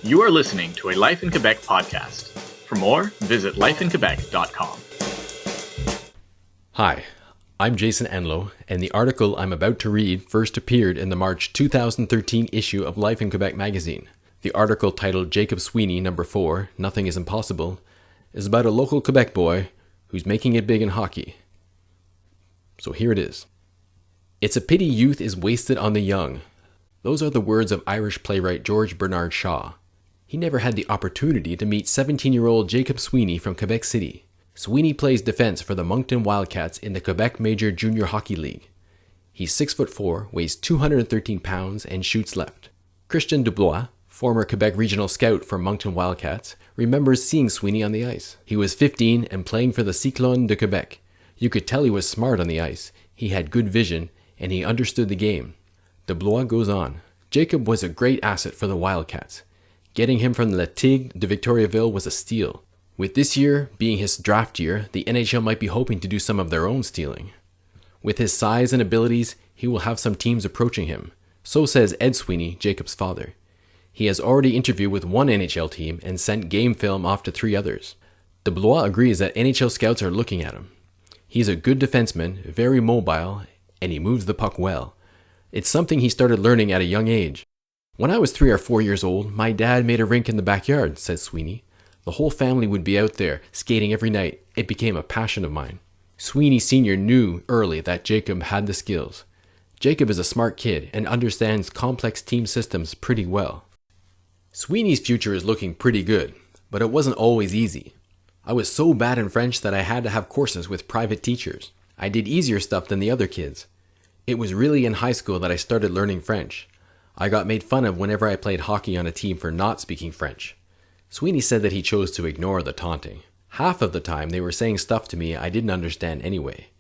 You are listening to a Life in Quebec podcast. For more, visit lifeinquebec.com. Hi, I'm Jason Enlow, and the article I'm about to read first appeared in the March 2013 issue of Life in Quebec magazine. The article, titled Jacob Sweeney, number 4, Nothing is Impossible, is about a local Quebec boy who's making it big in hockey. So here it is. It's a pity youth is wasted on the young. Those are the words of Irish playwright George Bernard Shaw. He never had the opportunity to meet 17-year-old Jacob Sweeney from Quebec City. Sweeney plays defense for the Moncton Wildcats in the Quebec Major Junior Hockey League. He's 6'4", weighs 213 pounds, and shoots left. Christian Dubois, former Quebec regional scout for Moncton Wildcats, remembers seeing Sweeney on the ice. He was 15 and playing for the Cyclones de Quebec. You could tell he was smart on the ice. He had good vision, and he understood the game. Dubois goes on. Jacob was a great asset for the Wildcats. Getting him from the Tigre de Victoriaville was a steal. With this year being his draft year, the NHL might be hoping to do some of their own stealing. With his size and abilities, he will have some teams approaching him. So says Ed Sweeney, Jacob's father. He has already interviewed with one NHL team and sent game film off to 3 others. Dubois agrees that NHL scouts are looking at him. He's a good defenseman, very mobile, and he moves the puck well. It's something he started learning at a young age. When I was 3 or 4 years old, my dad made a rink in the backyard, says Sweeney. The whole family would be out there, skating every night. It became a passion of mine. Sweeney Sr. knew early that Jacob had the skills. Jacob is a smart kid and understands complex team systems pretty well. Sweeney's future is looking pretty good, but it wasn't always easy. I was so bad in French that I had to have courses with private teachers. I did easier stuff than the other kids. It was really in high school that I started learning French. I got made fun of whenever I played hockey on a team for not speaking French. Sweeney said that he chose to ignore the taunting. Half of the time they were saying stuff to me I didn't understand anyway.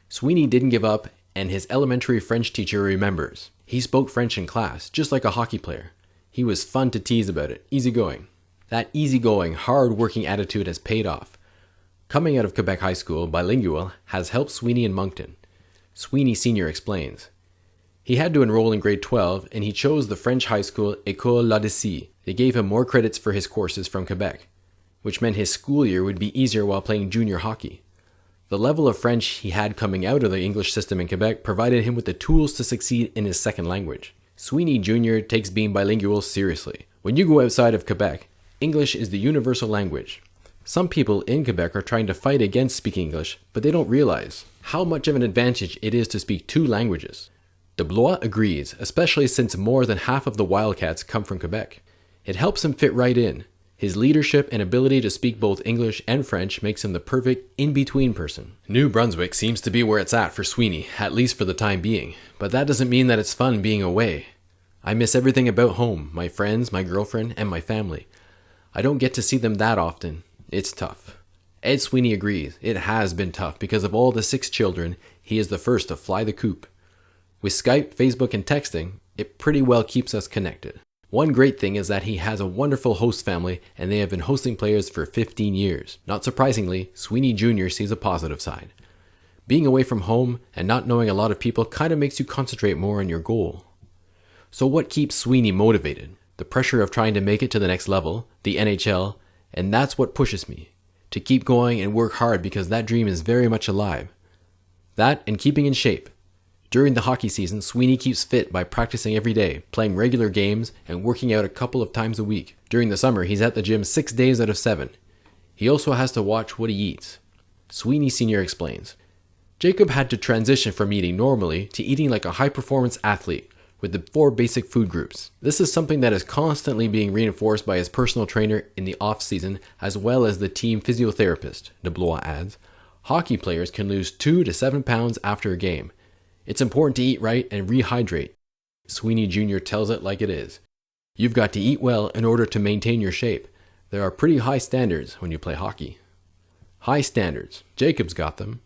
Sweeney didn't give up, and his elementary French teacher remembers. He spoke French in class, just like a hockey player. He was fun to tease about it, easygoing. That easygoing, hard-working attitude has paid off. Coming out of Quebec High School, bilingual, has helped Sweeney in Moncton. Sweeney Sr. explains. He had to enroll in grade 12, and he chose the French high school École L'Odyssée. They gave him more credits for his courses from Quebec, which meant his school year would be easier while playing junior hockey. The level of French he had coming out of the English system in Quebec provided him with the tools to succeed in his second language. Sweeney Jr. takes being bilingual seriously. When you go outside of Quebec, English is the universal language. Some people in Quebec are trying to fight against speaking English, but they don't realize how much of an advantage it is to speak 2 languages. Dubois agrees, especially since more than half of the Wildcats come from Quebec. It helps him fit right in. His leadership and ability to speak both English and French makes him the perfect in-between person. New Brunswick seems to be where it's at for Sweeney, at least for the time being. But that doesn't mean that it's fun being away. I miss everything about home, my friends, my girlfriend, and my family. I don't get to see them that often. It's tough. Ed Sweeney agrees. It has been tough because of all the 6 children, he is the first to fly the coop. With Skype, Facebook, and texting, it pretty well keeps us connected. One great thing is that he has a wonderful host family, and they have been hosting players for 15 years. Not surprisingly, Sweeney Jr. sees a positive side. Being away from home and not knowing a lot of people kind of makes you concentrate more on your goal. So what keeps Sweeney motivated? The pressure of trying to make it to the next level, the NHL, and that's what pushes me. To keep going and work hard because that dream is very much alive. That and keeping in shape. During the hockey season, Sweeney keeps fit by practicing every day, playing regular games, and working out a couple of times a week. During the summer, he's at the gym 6 days out of 7. He also has to watch what he eats. Sweeney Sr. explains. Jacob had to transition from eating normally to eating like a high-performance athlete, with the 4 basic food groups. This is something that is constantly being reinforced by his personal trainer in the off-season, as well as the team physiotherapist, Dubois adds. Hockey players can lose 2 to 7 pounds after a game. It's important to eat right and rehydrate. Sweeney Jr. tells it like it is. You've got to eat well in order to maintain your shape. There are pretty high standards when you play hockey. High standards. Jacob's got them.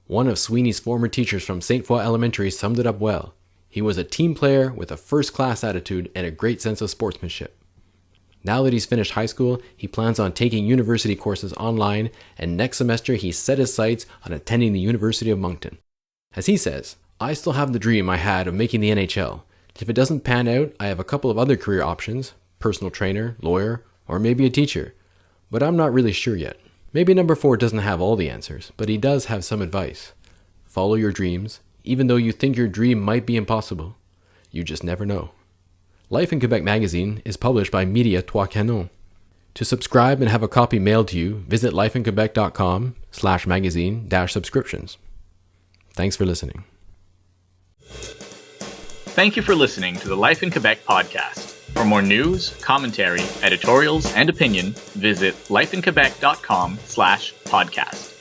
One of Sweeney's former teachers from St. Foy Elementary summed it up well. He was a team player with a first-class attitude and a great sense of sportsmanship. Now that he's finished high school, he plans on taking university courses online, and next semester he's set his sights on attending the University of Moncton. As he says, I still have the dream I had of making the NHL. If it doesn't pan out, I have a couple of other career options, personal trainer, lawyer, or maybe a teacher. But I'm not really sure yet. Maybe number 4 doesn't have all the answers, but he does have some advice. Follow your dreams, even though you think your dream might be impossible. You just never know. Life in Quebec magazine is published by Media Trois Canons. To subscribe and have a copy mailed to you, visit lifeinquebec.com/magazine-subscriptions. Thanks for listening. Thank you for listening to the Life in Quebec podcast. For more news, commentary, editorials, and opinion, visit lifeinquebec.com/podcast.